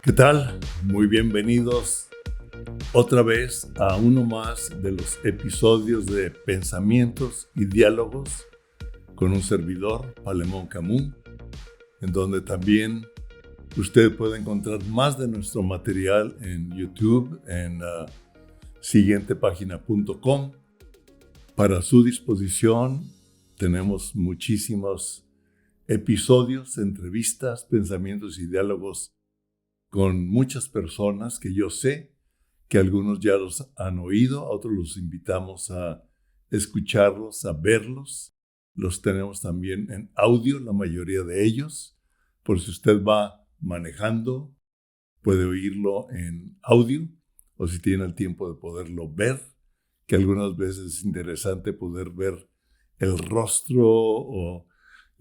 ¿Qué tal? Muy bienvenidos otra vez a uno más de los episodios de Pensamientos y Diálogos con un servidor, Palemón Camus, en donde también usted puede encontrar más de nuestro material en YouTube, en siguientepagina.com. Para su disposición tenemos muchísimos episodios, entrevistas, pensamientos y diálogos con muchas personas que yo sé que algunos ya los han oído, a otros los invitamos a escucharlos, a verlos. Los tenemos también en audio, la mayoría de ellos. Por si usted va manejando, puede oírlo en audio, o si tiene el tiempo de poderlo ver, que algunas veces es interesante poder ver el rostro.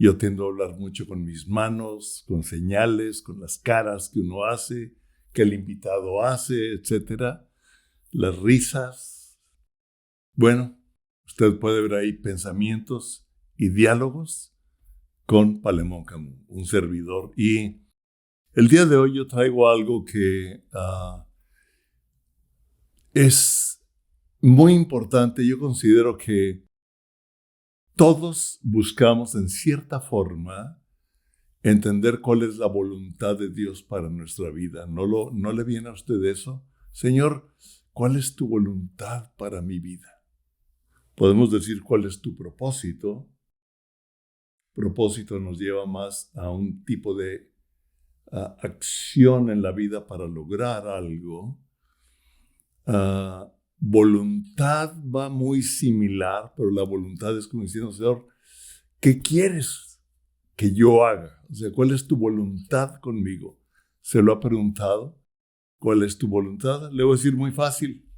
Yo tiendo a hablar mucho con mis manos, con señales, con las caras que uno hace, que el invitado hace, etc. Las risas. Bueno, usted puede ver ahí pensamientos y diálogos con Palemón Camus, un servidor. Y el día de hoy yo traigo algo que es muy importante. Yo considero que todos buscamos en cierta forma entender cuál es la voluntad de Dios para nuestra vida. ¿No le viene a usted eso? Señor, ¿cuál es tu voluntad para mi vida? Podemos decir cuál es tu propósito. Propósito nos lleva más a un tipo de acción en la vida para lograr algo. Voluntad va muy similar, pero la voluntad es como diciendo, Señor, ¿qué quieres que yo haga? O sea, ¿cuál es tu voluntad conmigo? ¿Se lo ha preguntado? ¿Cuál es tu voluntad? Le voy a decir muy fácil,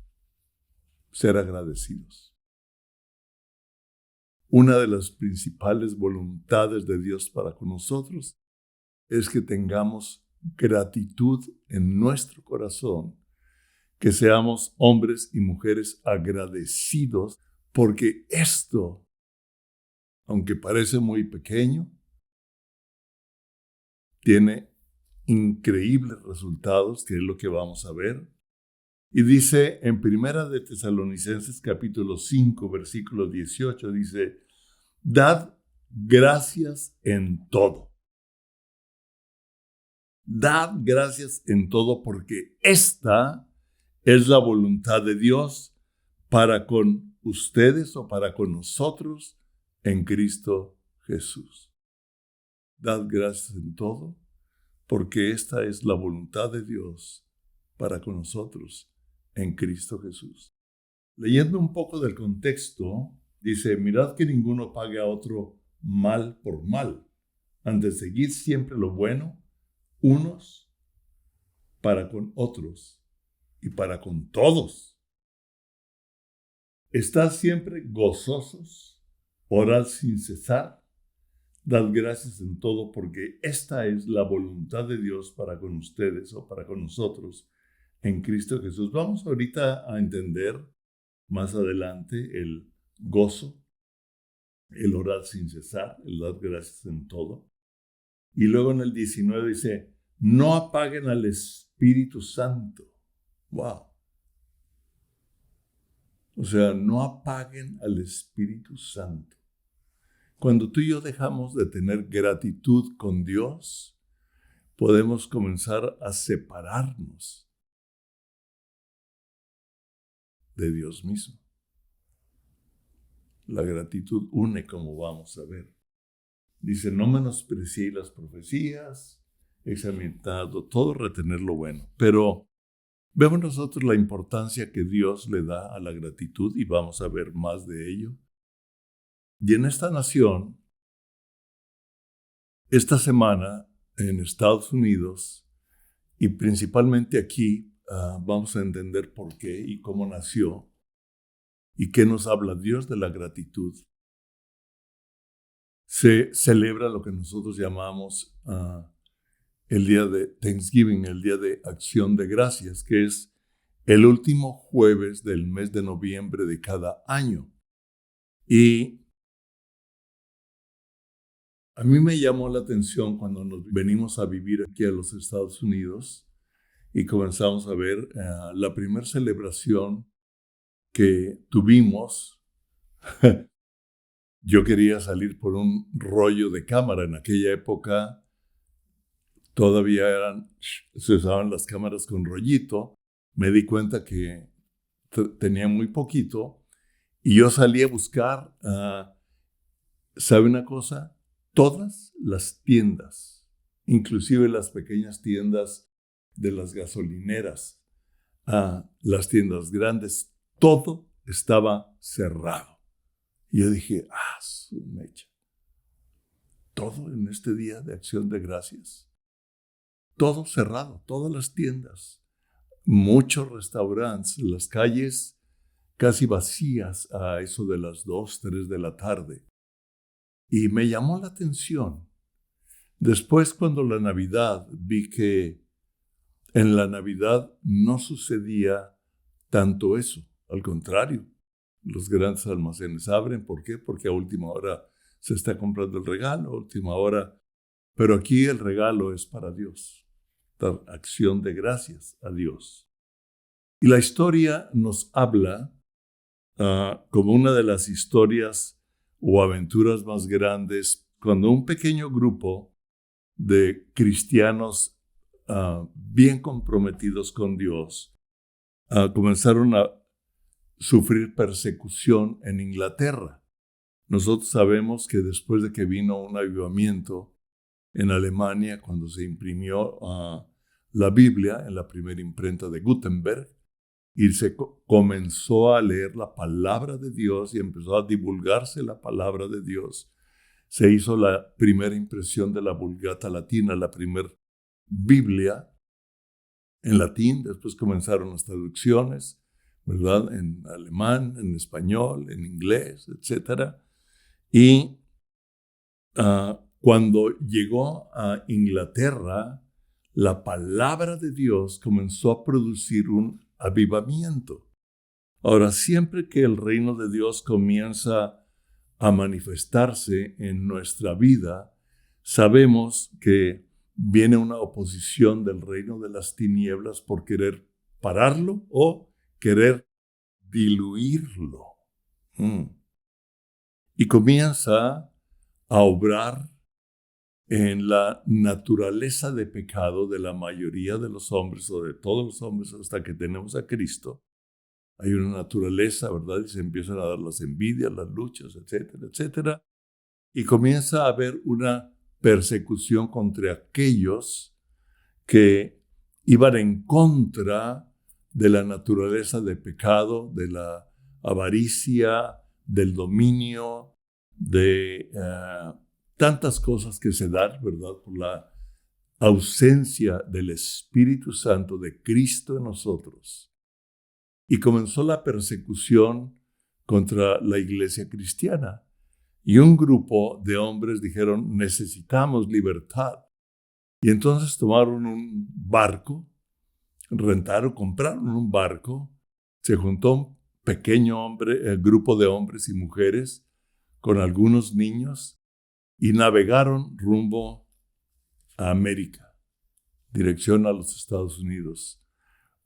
ser agradecidos. Una de las principales voluntades de Dios para con nosotros es que tengamos gratitud en nuestro corazón, que seamos hombres y mujeres agradecidos, porque esto, aunque parece muy pequeño, tiene increíbles resultados, que es lo que vamos a ver. Y dice en Primera de Tesalonicenses capítulo 5, versículo 18, dice, dad gracias en todo. Dad gracias en todo porque esta es la voluntad de Dios para con ustedes o para con nosotros en Cristo Jesús. Dad gracias en todo porque esta es la voluntad de Dios para con nosotros en Cristo Jesús. Leyendo un poco del contexto, dice, mirad que ninguno pague a otro mal por mal, antes seguid siempre lo bueno, unos para con otros y para con todos. Estad siempre gozosos, orad sin cesar, dad gracias en todo, porque esta es la voluntad de Dios para con ustedes o para con nosotros en Cristo Jesús. Vamos ahorita a entender más adelante el gozo, el orar sin cesar, el dar gracias en todo. Y luego en el 19 dice, no apaguen al Espíritu Santo. ¡Wow! O sea, no apaguen al Espíritu Santo. Cuando tú y yo dejamos de tener gratitud con Dios, podemos comenzar a separarnos de Dios mismo. La gratitud une, como vamos a ver. Dice, no menospreciéis las profecías, examinado todo, retener lo bueno. Pero vemos nosotros la importancia que Dios le da a la gratitud y vamos a ver más de ello. Y en esta nación, esta semana en Estados Unidos y principalmente aquí, vamos a entender por qué y cómo nació y qué nos habla Dios de la gratitud. Se celebra lo que nosotros llamamos el día de Thanksgiving, el día de Acción de Gracias, que es el último jueves del mes de noviembre de cada año. Y a mí me llamó la atención cuando nos venimos a vivir aquí a los Estados Unidos, y comenzamos a ver la primera celebración que tuvimos. Yo quería salir por un rollo de cámara. En aquella época todavía se usaban las cámaras con rollito. Me di cuenta que tenía muy poquito y yo salí a buscar, ¿sabe una cosa? Todas las tiendas, inclusive las pequeñas tiendas de las gasolineras, las tiendas grandes, todo estaba cerrado. Y yo dije, su mecha, todo en este día de Acción de Gracias, todo cerrado, todas las tiendas, muchos restaurantes, las calles casi vacías a eso de las 2, 3 de la tarde. Y me llamó la atención. Después, cuando la Navidad, vi que en la Navidad no sucedía tanto eso. Al contrario, los grandes almacenes abren. ¿Por qué? Porque a última hora se está comprando el regalo, a última hora. Pero aquí el regalo es para Dios. Dar acción de gracias a Dios. Y la historia nos habla como una de las historias o aventuras más grandes cuando un pequeño grupo de cristianos bien comprometidos con Dios comenzaron a sufrir persecución en Inglaterra. Nosotros sabemos que después de que vino un avivamiento en Alemania, cuando se imprimió la Biblia en la primera imprenta de Gutenberg, y se comenzó a leer la palabra de Dios y empezó a divulgarse la palabra de Dios, se hizo la primera impresión de la Vulgata Latina, la primera Biblia en latín. Después comenzaron las traducciones, ¿verdad? En alemán, en español, en inglés, etc. Y cuando llegó a Inglaterra, la palabra de Dios comenzó a producir un avivamiento. Ahora, siempre que el reino de Dios comienza a manifestarse en nuestra vida, sabemos que viene una oposición del reino de las tinieblas por querer pararlo o querer diluirlo. Y comienza a obrar en la naturaleza de pecado de la mayoría de los hombres o de todos los hombres hasta que tenemos a Cristo. Hay una naturaleza, ¿verdad? Y se empiezan a dar las envidias, las luchas, etcétera, etcétera. Y comienza a haber una persecución contra aquellos que iban en contra de la naturaleza de pecado, de la avaricia, del dominio, de tantas cosas que se dan, ¿verdad? Por la ausencia del Espíritu Santo de Cristo en nosotros. Y comenzó la persecución contra la iglesia cristiana. Y un grupo de hombres dijeron, necesitamos libertad. Y entonces tomaron un barco, compraron un barco, se juntó un pequeño grupo de hombres y mujeres con algunos niños y navegaron rumbo a América, dirección a los Estados Unidos.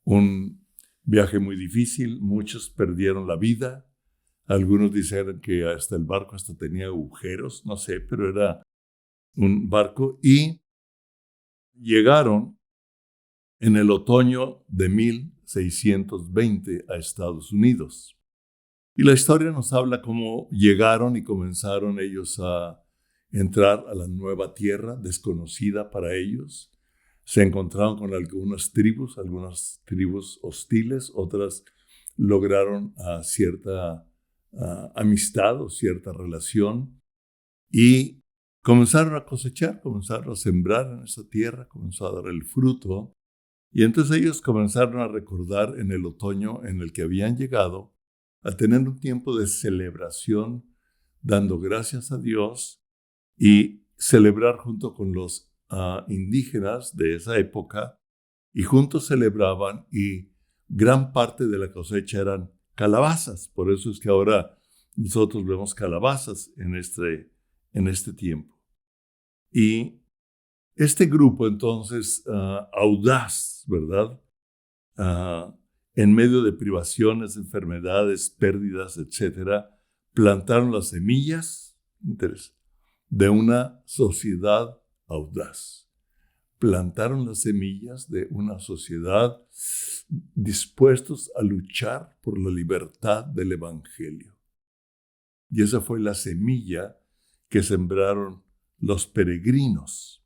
Un viaje muy difícil, muchos perdieron la vida. Algunos dicen que hasta el barco tenía agujeros, no sé, pero era un barco. Y llegaron en el otoño de 1620 a Estados Unidos. Y la historia nos habla cómo llegaron y comenzaron ellos a entrar a la nueva tierra desconocida para ellos. Se encontraron con algunas tribus hostiles, otras lograron cierta amistad o cierta relación y comenzaron a cosechar, comenzaron a sembrar en esa tierra, comenzó a dar el fruto. Y entonces ellos comenzaron a recordar en el otoño en el que habían llegado a tener un tiempo de celebración, dando gracias a Dios y celebrar junto con los indígenas de esa época, y juntos celebraban y gran parte de la cosecha eran calabazas. Por eso es que ahora nosotros vemos calabazas en este tiempo. Y este grupo entonces audaz, ¿verdad? en medio de privaciones, enfermedades, pérdidas, etc., plantaron las semillas de una sociedad audaz. Plantaron las semillas de una sociedad dispuestos a luchar por la libertad del Evangelio. Y esa fue la semilla que sembraron los peregrinos.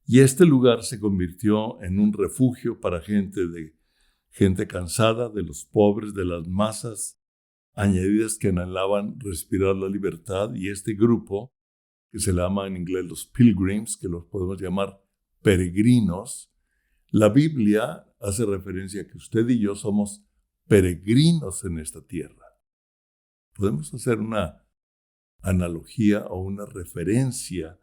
Y este lugar se convirtió en un refugio para gente cansada, de los pobres, de las masas añadidas que anhelaban respirar la libertad. Y este grupo, que se llama en inglés los pilgrims, que los podemos llamar peregrinos, la Biblia hace referencia a que usted y yo somos peregrinos en esta tierra. Podemos hacer una analogía o una referencia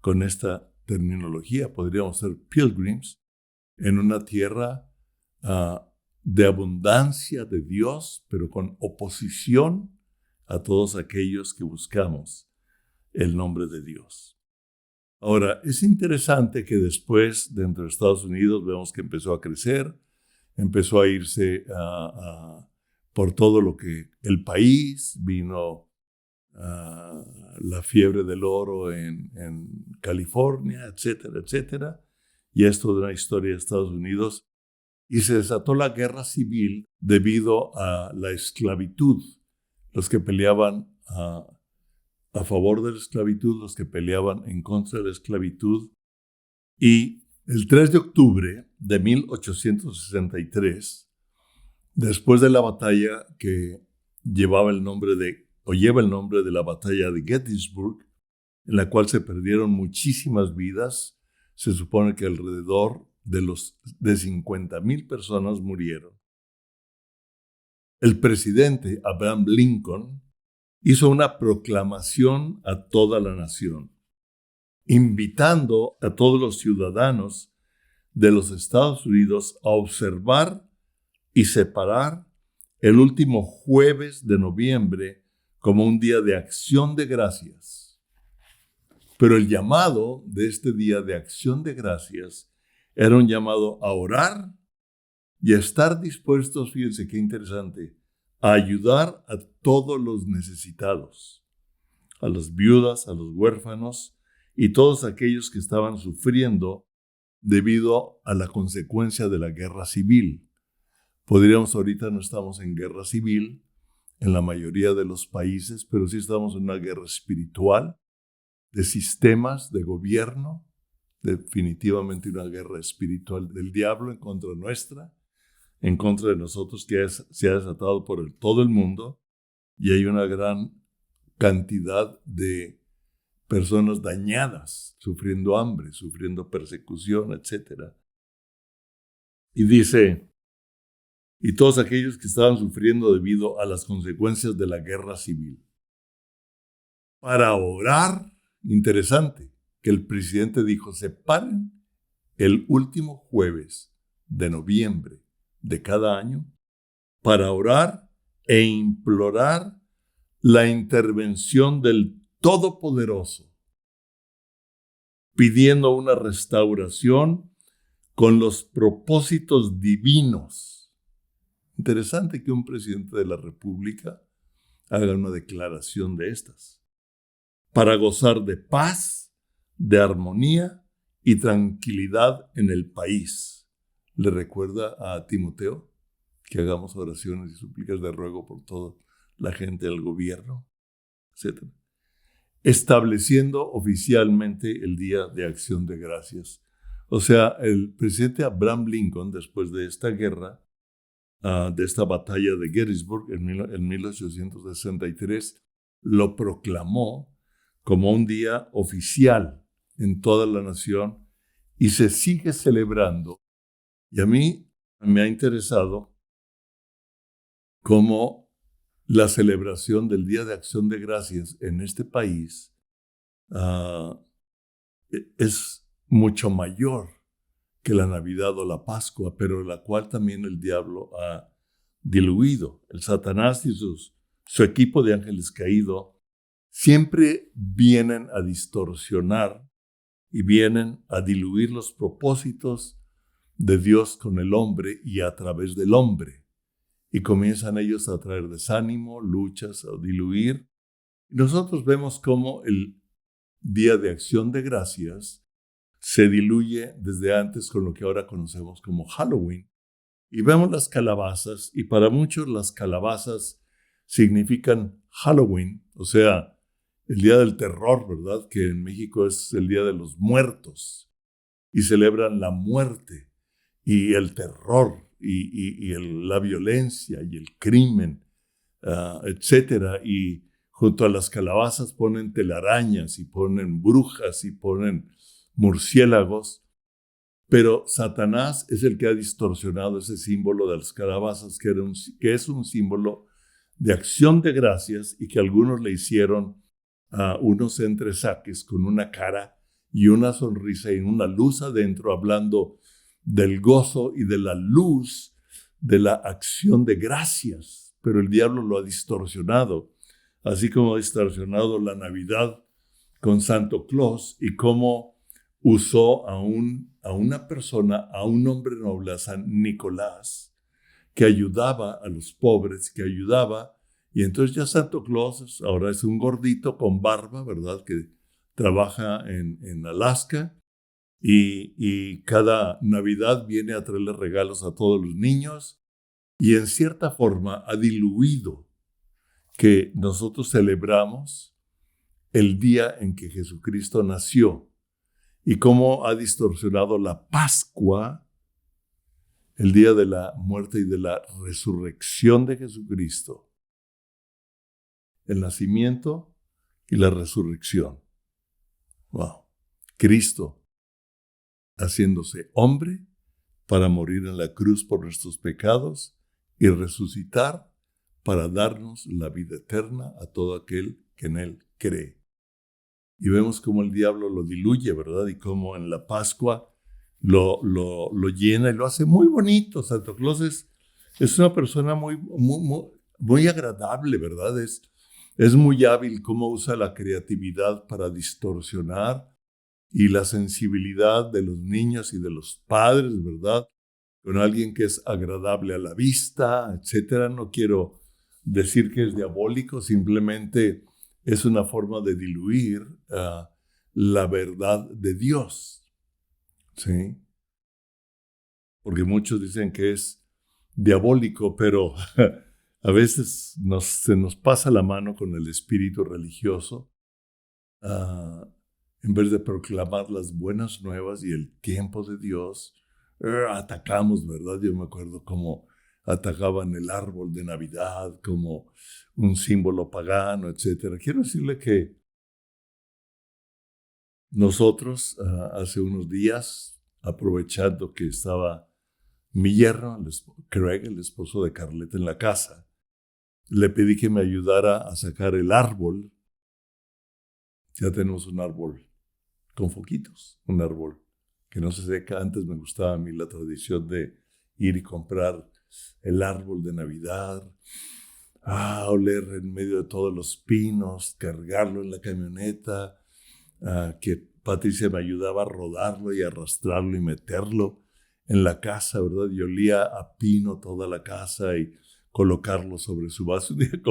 con esta terminología. Podríamos ser pilgrims en una tierra de abundancia de Dios, pero con oposición a todos aquellos que buscamos el nombre de Dios. Ahora, es interesante que después, dentro de Estados Unidos, vemos que empezó a crecer, empezó a irse por todo lo que el país, vino la fiebre del oro en California, etcétera, etcétera. Y esto de una historia de Estados Unidos. Y se desató la guerra civil debido a la esclavitud. Los que peleaban a favor de la esclavitud, los que peleaban en contra de la esclavitud. Y el 3 de octubre de 1863, después de la batalla que lleva el nombre de la batalla de Gettysburg, en la cual se perdieron muchísimas vidas, se supone que alrededor de 50,000 personas murieron. El presidente Abraham Lincoln hizo una proclamación a toda la nación, invitando a todos los ciudadanos de los Estados Unidos a observar y separar el último jueves de noviembre como un día de acción de gracias. Pero el llamado de este día de acción de gracias era un llamado a orar y a estar dispuestos, fíjense qué interesante, a ayudar a todos los necesitados, a las viudas, a los huérfanos y todos aquellos que estaban sufriendo debido a la consecuencia de la guerra civil. Podríamos, ahorita no estamos en guerra civil en la mayoría de los países, pero sí estamos en una guerra espiritual, de sistemas, de gobierno, definitivamente una guerra espiritual del diablo en contra nuestra, en contra de nosotros, que se ha desatado por todo el mundo, y hay una gran cantidad de personas dañadas, sufriendo hambre, sufriendo persecución, etc. Y dice, y todos aquellos que estaban sufriendo debido a las consecuencias de la guerra civil. Para orar, interesante, que el presidente dijo, separen el último jueves de noviembre de cada año para orar e implorar la intervención del Todopoderoso, pidiendo una restauración con los propósitos divinos. Interesante que un presidente de la República haga una declaración de estas, para gozar de paz, de armonía y tranquilidad en el país. Le recuerda a Timoteo que hagamos oraciones y súplicas de ruego por toda la gente del gobierno, etc. Estableciendo oficialmente el Día de Acción de Gracias. O sea, el presidente Abraham Lincoln, después de esta guerra, de esta batalla de Gettysburg en 1863, lo proclamó como un día oficial en toda la nación y se sigue celebrando. Y a mí me ha interesado cómo la celebración del Día de Acción de Gracias en este país es mucho mayor que la Navidad o la Pascua, pero la cual también el diablo ha diluido. El Satanás y su equipo de ángeles caídos siempre vienen a distorsionar y vienen a diluir los propósitos de Dios con el hombre y a través del hombre. Y comienzan ellos a traer desánimo, luchas, a diluir. Nosotros vemos cómo el Día de Acción de Gracias se diluye desde antes con lo que ahora conocemos como Halloween. Y vemos las calabazas, y para muchos las calabazas significan Halloween, o sea, el Día del Terror, ¿verdad? Que en México es el Día de los Muertos, y celebran la muerte y el terror y la violencia y el crimen, etcétera. Y junto a las calabazas ponen telarañas y ponen brujas y ponen murciélagos. Pero Satanás es el que ha distorsionado ese símbolo de las calabazas, que es un símbolo de acción de gracias y que algunos le hicieron a unos entresaques con una cara y una sonrisa y una luz adentro, hablando del gozo y de la luz de la acción de gracias. Pero el diablo lo ha distorsionado, así como ha distorsionado la Navidad con Santo Claus y cómo usó a una persona, a un hombre noble, a San Nicolás, que ayudaba a los pobres, que ayudaba. Y entonces ya Santo Claus ahora es un gordito con barba, ¿verdad? Que trabaja en Alaska y cada Navidad viene a traerle regalos a todos los niños y en cierta forma ha diluido que nosotros celebramos el día en que Jesucristo nació y cómo ha distorsionado la Pascua, el día de la muerte y de la resurrección de Jesucristo, el nacimiento y la resurrección. Wow. Cristo haciéndose hombre para morir en la cruz por nuestros pecados y resucitar para darnos la vida eterna a todo aquel que en él cree. Y vemos cómo el diablo lo diluye, ¿verdad? Y cómo en la Pascua lo llena y lo hace muy bonito. Santo Claus es una persona muy agradable, ¿verdad? Es muy hábil cómo usa la creatividad para distorsionar y la sensibilidad de los niños y de los padres, ¿verdad? Con alguien que es agradable a la vista, etcétera. No quiero decir que es diabólico, simplemente es una forma de diluir la verdad de Dios, ¿sí? Porque muchos dicen que es diabólico, pero a veces se nos pasa la mano con el espíritu religioso. En vez de proclamar las buenas nuevas y el tiempo de Dios, atacamos, ¿verdad? Yo me acuerdo cómo atacaban el árbol de Navidad como un símbolo pagano, etc. Quiero decirle que nosotros, hace unos días, aprovechando que estaba mi yerno, Craig, el esposo de Carleta, en la casa, le pedí que me ayudara a sacar el árbol. Ya tenemos un árbol con foquitos, un árbol que no se seca. Antes me gustaba a mí la tradición de ir y comprar el árbol de Navidad, oler en medio de todos los pinos, cargarlo en la camioneta, que Patricia me ayudaba a rodarlo y arrastrarlo y meterlo en la casa, ¿verdad? Y olía a pino toda la casa y colocarlo sobre su vaso. Un día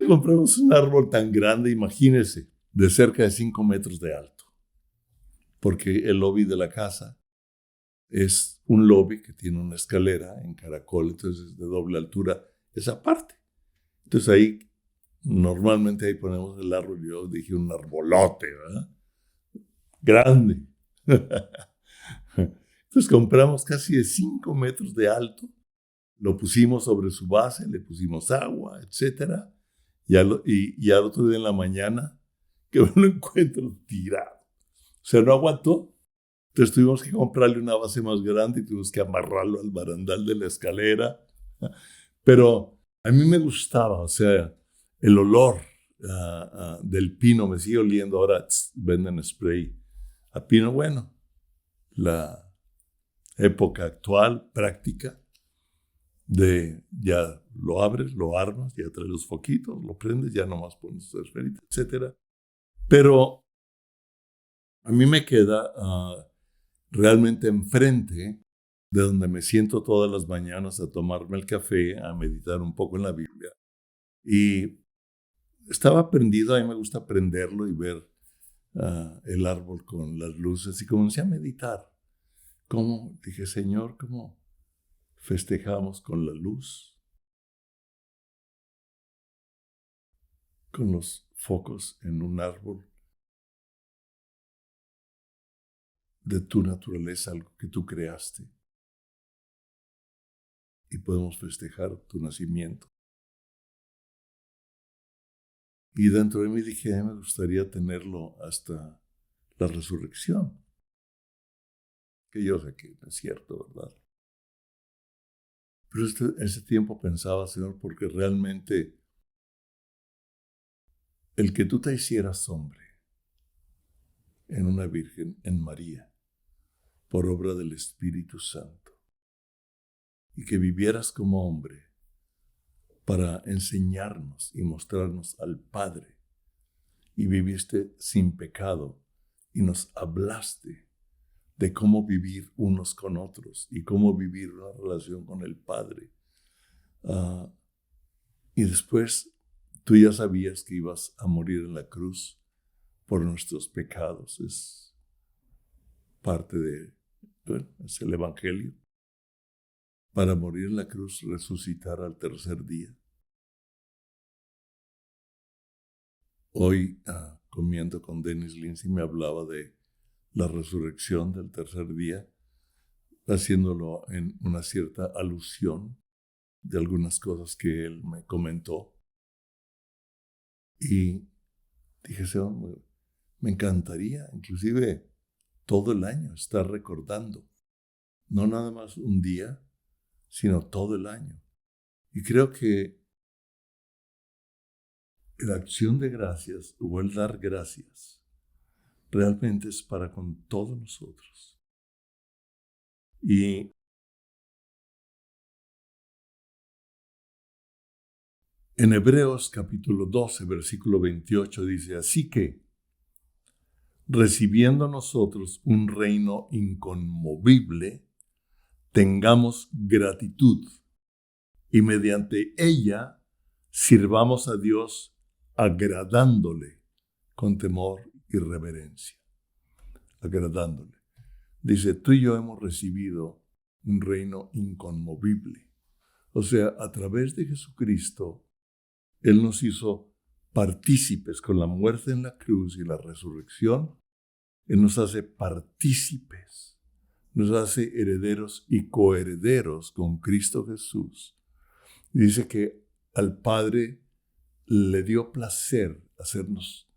compramos un árbol tan grande, imagínense, de cerca de 5 metros de alto, porque el lobby de la casa es un lobby que tiene una escalera en caracol, entonces es de doble altura esa parte. Entonces ahí, normalmente ahí ponemos el árbol, yo dije un arbolote, ¿verdad? Grande. Entonces compramos casi de 5 metros de alto, lo pusimos sobre su base, le pusimos agua, etc. Y al otro día en la mañana, que me lo encuentro tirado. O sea, no aguantó. Entonces tuvimos que comprarle una base más grande y tuvimos que amarrarlo al barandal de la escalera. Pero a mí me gustaba, o sea, el olor del pino me sigue oliendo. Ahora venden spray a pino. Bueno, la época actual, práctica, de ya lo abres, lo armas, ya traes los foquitos, lo prendes, ya nomás pones tu esferita, etc. Pero a mí me queda realmente enfrente de donde me siento todas las mañanas a tomarme el café, a meditar un poco en la Biblia. Y estaba prendido, a mí me gusta prenderlo y ver el árbol con las luces, y comencé a meditar. Dije, Señor, ¿cómo festejamos con la luz, con los focos en un árbol de tu naturaleza, algo que tú creaste? Y podemos festejar tu nacimiento. Y dentro de mí dije, me gustaría tenerlo hasta la resurrección. Que yo sé que no es cierto, ¿verdad? Pero ese tiempo pensaba, Señor, porque realmente el que tú te hicieras hombre en una virgen, en María, por obra del Espíritu Santo, y que vivieras como hombre para enseñarnos y mostrarnos al Padre, y viviste sin pecado y nos hablaste de cómo vivir unos con otros y cómo vivir una relación con el Padre. Y después tú ya sabías que ibas a morir en la cruz por nuestros pecados. Es parte es el Evangelio. Para morir en la cruz, resucitar al tercer día. Hoy, comiendo con Dennis Lindsay, me hablaba de la resurrección del tercer día, haciéndolo en una cierta alusión de algunas cosas que él me comentó. Y dije, Señor, me encantaría, inclusive todo el año, estar recordando, no nada más un día, sino todo el año. Y creo que la acción de gracias o el dar gracias realmente es para con todos nosotros. Y en Hebreos capítulo 12, versículo 28 dice, así que, recibiendo nosotros un reino inconmovible, tengamos gratitud y mediante ella sirvamos a Dios agradándole con temor y reverencia. Agradándole. Dice, tú y yo hemos recibido un reino inconmovible. O sea, a través de Jesucristo, Él nos hizo partícipes con la muerte en la cruz y la resurrección. Él nos hace partícipes, nos hace herederos y coherederos con Cristo Jesús. Dice que al Padre le dio placer hacernos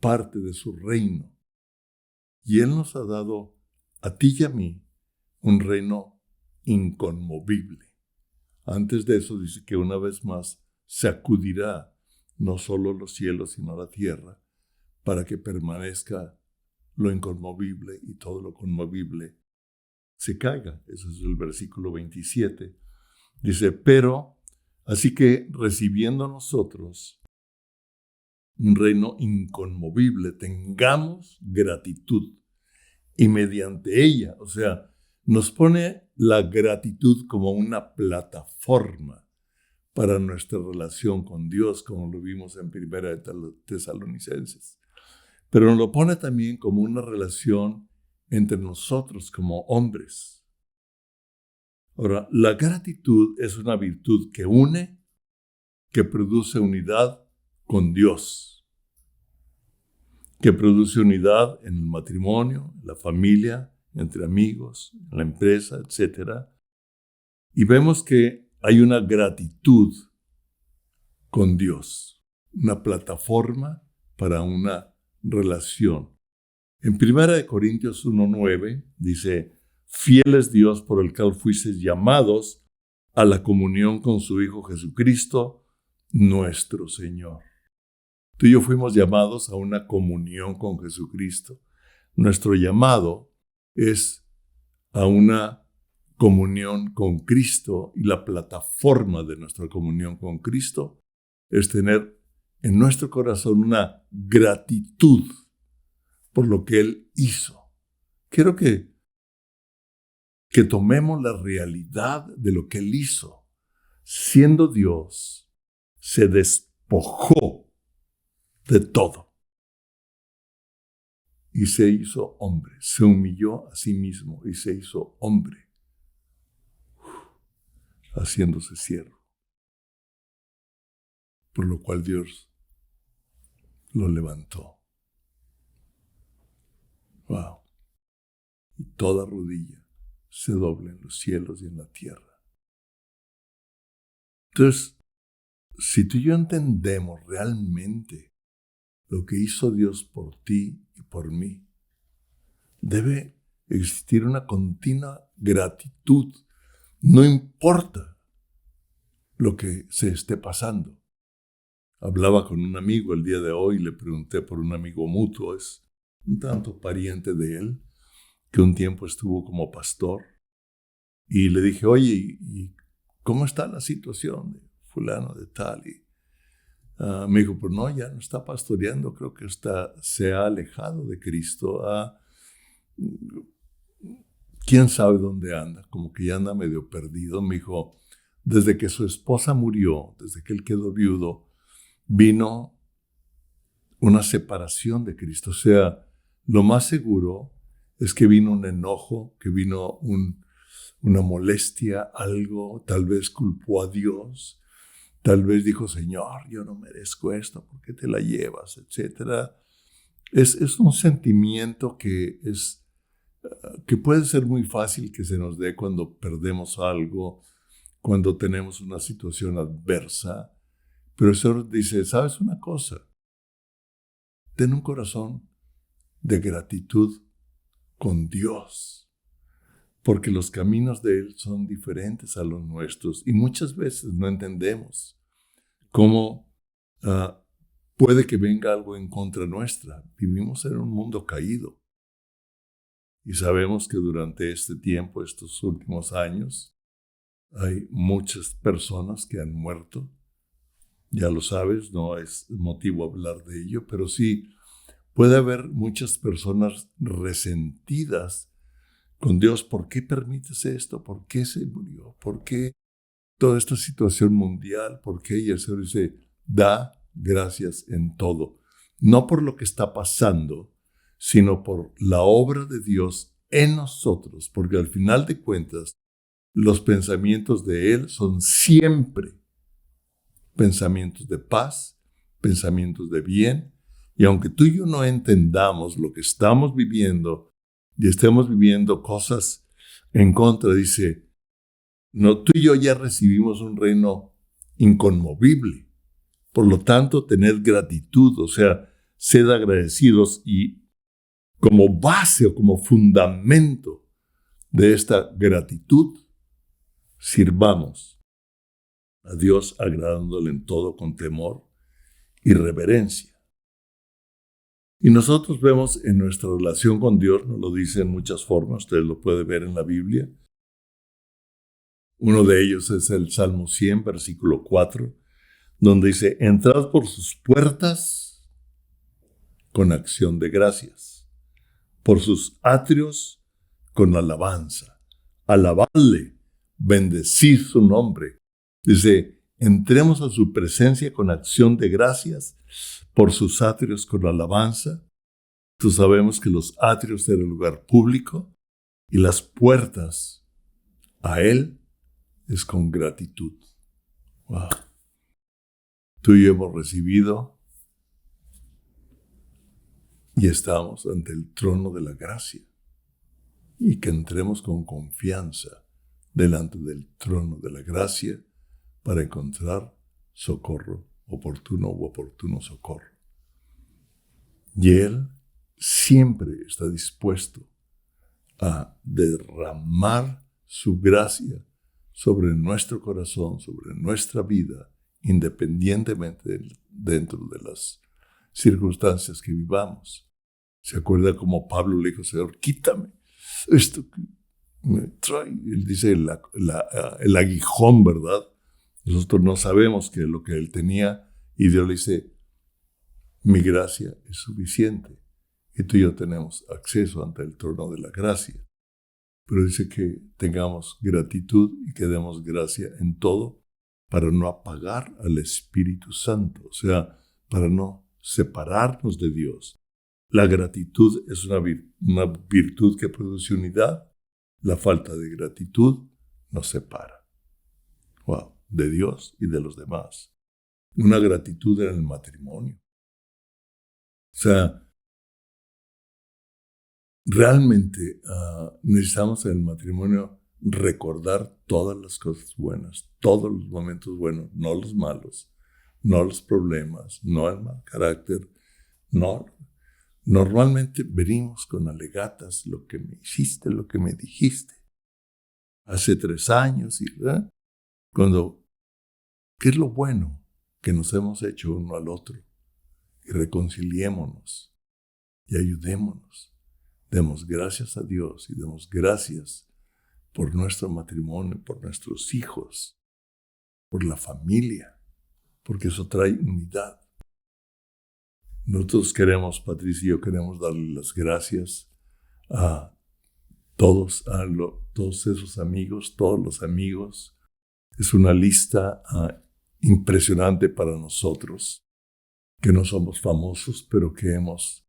parte de su reino. Y Él nos ha dado a ti y a mí un reino inconmovible. Antes de eso dice que una vez más sacudirá no solo los cielos sino la tierra para que permanezca lo inconmovible y todo lo conmovible se caiga. Ese es el versículo 27. Dice, pero así que recibiendo nosotros un reino inconmovible, tengamos gratitud y mediante ella, o sea, nos pone la gratitud como una plataforma para nuestra relación con Dios, como lo vimos en Primera de Tesalonicenses. Pero nos lo pone también como una relación entre nosotros como hombres. Ahora, la gratitud es una virtud que une, que produce unidad con Dios, que produce unidad en el matrimonio, en la familia, entre amigos, en la empresa, etc. Y vemos que hay una gratitud con Dios, una plataforma para una relación. En 1 Corintios 1:9 dice, fiel es Dios por el cual fuisteis llamados a la comunión con su Hijo Jesucristo, nuestro Señor. Tú y yo fuimos llamados a una comunión con Jesucristo. Nuestro llamado es a una comunión con Cristo y la plataforma de nuestra comunión con Cristo es tener en nuestro corazón una gratitud por lo que Él hizo. Quiero que que tomemos la realidad de lo que Él hizo. Siendo Dios, se despojó de todo y se hizo hombre. Se humilló a sí mismo y se hizo hombre, haciéndose siervo. Por lo cual Dios lo levantó. Wow. Y toda rodilla se dobla en los cielos y en la tierra. Entonces, si tú y yo entendemos realmente lo que hizo Dios por ti y por mí, debe existir una continua gratitud. No importa lo que se esté pasando. Hablaba con un amigo el día de hoy, le pregunté por un amigo mutuo, es un tanto pariente de él, que un tiempo estuvo como pastor, y le dije, oye, ¿y cómo está la situación de fulano de tal? Y me dijo, pues no, ya no está pastoreando, creo que se ha alejado de Cristo. ¿Quién sabe dónde anda? Como que ya anda medio perdido. Me dijo, desde que su esposa murió, desde que él quedó viudo, vino una separación de Cristo. O sea, lo más seguro es que vino un enojo, que vino una molestia, algo, tal vez culpó a Dios, tal vez dijo, Señor, yo no merezco esto, ¿por qué te la llevas? Etcétera. Es un sentimiento que puede ser muy fácil que se nos dé cuando perdemos algo, cuando tenemos una situación adversa. Pero el Señor dice, ¿sabes una cosa? Ten un corazón de gratitud con Dios, porque los caminos de Él son diferentes a los nuestros y muchas veces no entendemos cómo puede que venga algo en contra nuestra. Vivimos en un mundo caído y sabemos que durante este tiempo, estos últimos años, hay muchas personas que han muerto. Ya lo sabes, no es motivo hablar de ello, pero sí puede haber muchas personas resentidas con Dios. ¿Por qué permites esto? ¿Por qué se murió? ¿Por qué toda esta situación mundial? ¿Por qué? Y el Señor dice, da gracias en todo. No por lo que está pasando, sino por la obra de Dios en nosotros. Porque al final de cuentas, los pensamientos de Él son siempre pensamientos de paz, pensamientos de bien. Y aunque tú y yo no entendamos lo que estamos viviendo y estemos viviendo cosas en contra, dice, no, tú y yo ya recibimos un reino inconmovible. Por lo tanto, tener gratitud, o sea, ser agradecidos y como base o como fundamento de esta gratitud, sirvamos a Dios agradándole en todo con temor y reverencia. Y nosotros vemos en nuestra relación con Dios, nos lo dice en muchas formas, usted lo puede ver en la Biblia. Uno de ellos es el Salmo 100, versículo 4, donde dice, entrad por sus puertas con acción de gracias, por sus atrios con alabanza, alabadle, bendecid su nombre. Dice, entremos a su presencia con acción de gracias, por sus atrios con alabanza. Tú sabemos que los atrios eran el lugar público y las puertas a Él es con gratitud. Wow. Tú y yo hemos recibido y estamos ante el trono de la gracia. Y que entremos con confianza delante del trono de la gracia para encontrar socorro oportuno u oportuno socorro. Y Él siempre está dispuesto a derramar su gracia sobre nuestro corazón, sobre nuestra vida, independientemente dentro de las circunstancias que vivamos. ¿Se acuerda cómo Pablo le dijo, Señor, quítame esto que me trae? Él dice el aguijón, ¿verdad? Nosotros no sabemos qué es lo que él tenía y Dios le dice, mi gracia es suficiente. Y tú y yo tenemos acceso ante el trono de la gracia. pero dice que tengamos gratitud y que demos gracia en todo para no apagar al Espíritu Santo, o sea, para no separarnos de Dios. La gratitud es una virtud que produce unidad. La falta de gratitud nos separa. Wow, de Dios y de los demás. Una gratitud en el matrimonio. O sea, realmente necesitamos en el matrimonio recordar todas las cosas buenas, todos los momentos buenos, no los malos, no los problemas, no el mal carácter, no. Normalmente venimos con alegatas, lo que me hiciste, lo que me dijiste. Hace 3 años, ¿verdad? ¿Qué es lo bueno que nos hemos hecho uno al otro? Y reconciliémonos y ayudémonos. Demos gracias a Dios y demos gracias por nuestro matrimonio, por nuestros hijos, por la familia, porque eso trae unidad. Nosotros queremos, Patricia y yo, queremos darle las gracias a todos esos amigos, todos los amigos. Es una lista impresionante para nosotros, que no somos famosos, pero que hemos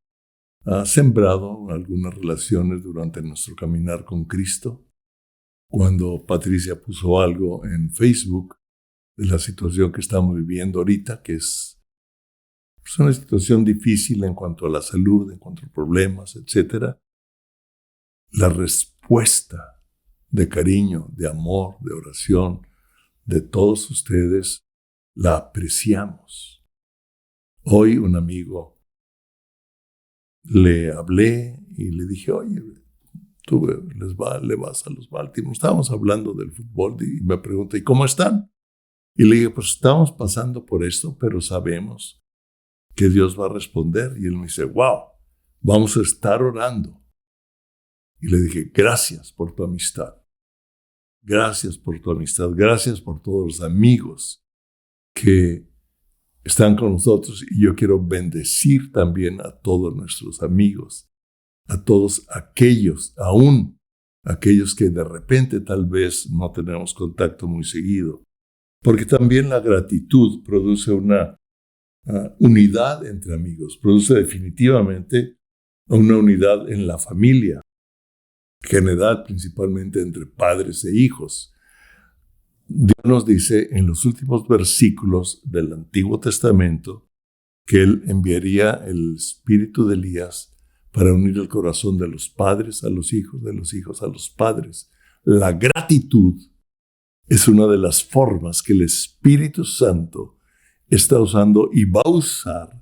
sembrado algunas relaciones durante nuestro caminar con Cristo. Cuando Patricia puso algo en Facebook de la situación que estamos viviendo ahorita, que es una situación difícil en cuanto a la salud, en cuanto a problemas, etc. La respuesta de cariño, de amor, de oración de todos ustedes la apreciamos. Hoy un amigo le hablé y le dije, oye, tú le vas a los Baltimore. Estábamos hablando del fútbol y me pregunta, ¿y cómo están? Y le dije, pues estamos pasando por esto, pero sabemos que Dios va a responder. Y él me dice, wow, vamos a estar orando. Y le dije, gracias por tu amistad. Gracias por tu amistad. Gracias por todos los amigos que están con nosotros. Y yo quiero bendecir también a todos nuestros amigos, a todos aquellos, aún aquellos que de repente tal vez no tenemos contacto muy seguido. Porque también la gratitud produce una unidad entre amigos, produce definitivamente una unidad en la familia, general principalmente entre padres e hijos. Dios nos dice en los últimos versículos del Antiguo Testamento que Él enviaría el espíritu de Elías para unir el corazón de los padres a los hijos, de los hijos a los padres. La gratitud es una de las formas que el Espíritu Santo está usando y va a usar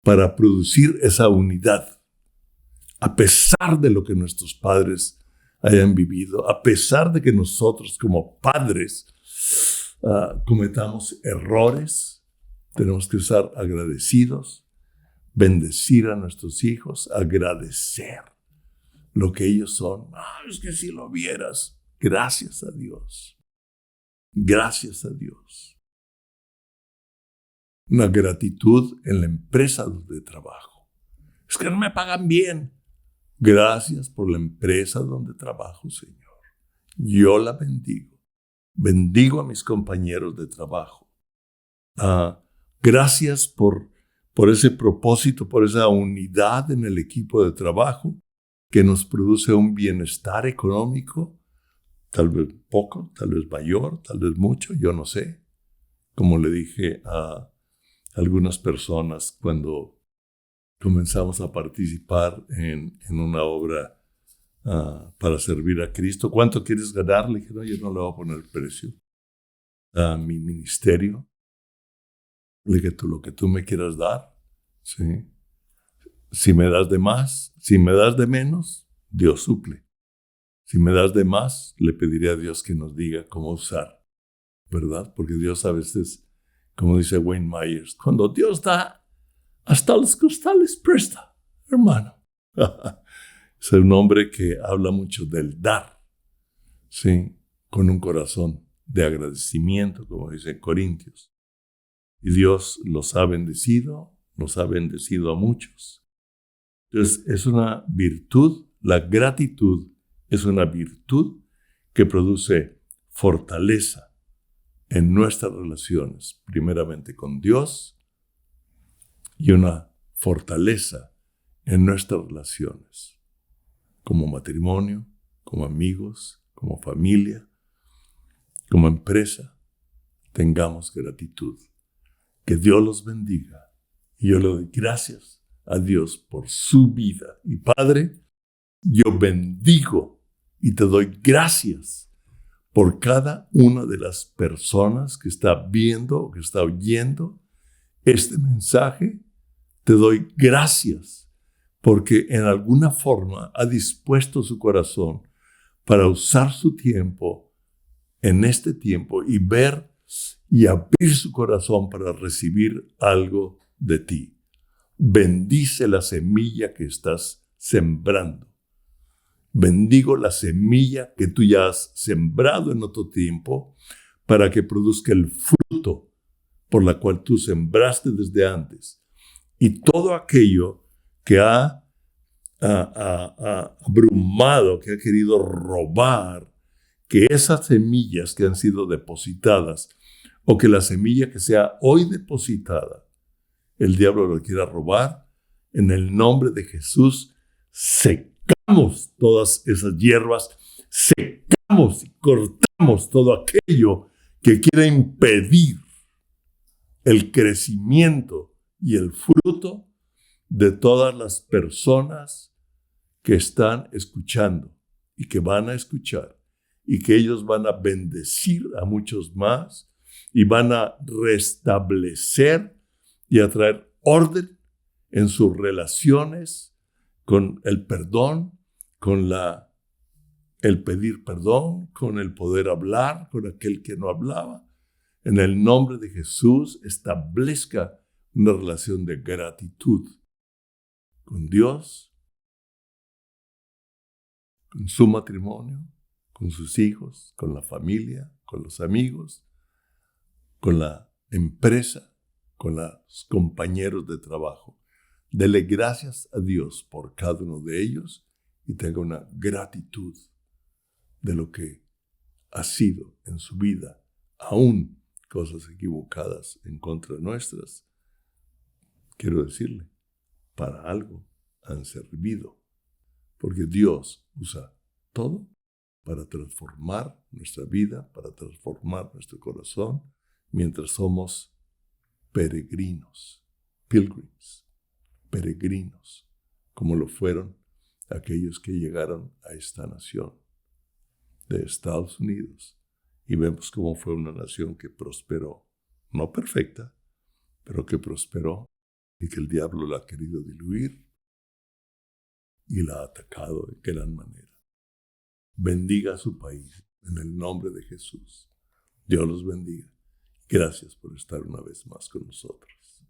para producir esa unidad. A pesar de lo que nuestros padres hayan vivido, a pesar de que nosotros como padres cometamos errores, tenemos que estar agradecidos, bendecir a nuestros hijos, agradecer lo que ellos son. Es que si lo vieras, gracias a Dios. Gracias a Dios. Una gratitud en la empresa donde trabajo. Es que no me pagan bien. Gracias por la empresa donde trabajo, Señor. Yo la bendigo. Bendigo a mis compañeros de trabajo. Gracias por ese propósito, por esa unidad en el equipo de trabajo que nos produce un bienestar económico, tal vez poco, tal vez mayor, tal vez mucho, yo no sé. Como le dije a algunas personas cuando comenzamos a participar en una obra para servir a Cristo. ¿Cuánto quieres ganar? Le dije, no, yo no le voy a poner precio a mi ministerio. Le dije, lo que tú me quieras dar, ¿sí? Si me das de más, si me das de menos, Dios suple. Si me das de más, le pediré a Dios que nos diga cómo usar, ¿verdad? Porque Dios a veces, como dice Wayne Myers, cuando Dios da, hasta los costales presta, hermano. Es un hombre que habla mucho del dar, ¿sí? Con un corazón de agradecimiento, como dice Corintios. Y Dios los ha bendecido a muchos. Entonces, es una virtud, la gratitud Es una virtud que produce fortaleza en nuestras relaciones, primeramente con Dios, y una fortaleza en nuestras relaciones, como matrimonio, como amigos, como familia, como empresa. Tengamos gratitud. Que Dios los bendiga. Y yo le doy gracias a Dios por su vida. Y Padre, yo bendigo y te doy gracias por cada una de las personas que está viendo o que está oyendo este mensaje. Te doy gracias porque en alguna forma ha dispuesto su corazón para usar su tiempo en este tiempo y ver y abrir su corazón para recibir algo de ti. Bendice la semilla que estás sembrando. Bendigo la semilla que tú ya has sembrado en otro tiempo para que produzca el fruto por la cual tú sembraste desde antes. Y todo aquello que ha abrumado, que ha querido robar, que esas semillas que han sido depositadas o que la semilla que sea hoy depositada, el diablo lo quiera robar, en el nombre de Jesús, secamos todas esas hierbas, secamos y cortamos todo aquello que quiera impedir el crecimiento y el fruto de todas las personas que están escuchando y que van a escuchar y que ellos van a bendecir a muchos más y van a restablecer y a traer orden en sus relaciones con el perdón, con el pedir perdón, con el poder hablar con aquel que no hablaba. En el nombre de Jesús, establezca una relación de gratitud con Dios, con su matrimonio, con sus hijos, con la familia, con los amigos, con la empresa, con los compañeros de trabajo. Dele gracias a Dios por cada uno de ellos y tenga una gratitud de lo que ha sido en su vida, aún cosas equivocadas en contra nuestras. Quiero decirle, para algo han servido, porque Dios usa todo para transformar nuestra vida, para transformar nuestro corazón, mientras somos peregrinos, pilgrims, peregrinos, como lo fueron aquellos que llegaron a esta nación de Estados Unidos. Y vemos cómo fue una nación que prosperó, no perfecta, pero que prosperó y que el diablo la ha querido diluir y la ha atacado de gran manera. Bendiga a su país en el nombre de Jesús. Dios los bendiga. Gracias por estar una vez más con nosotros.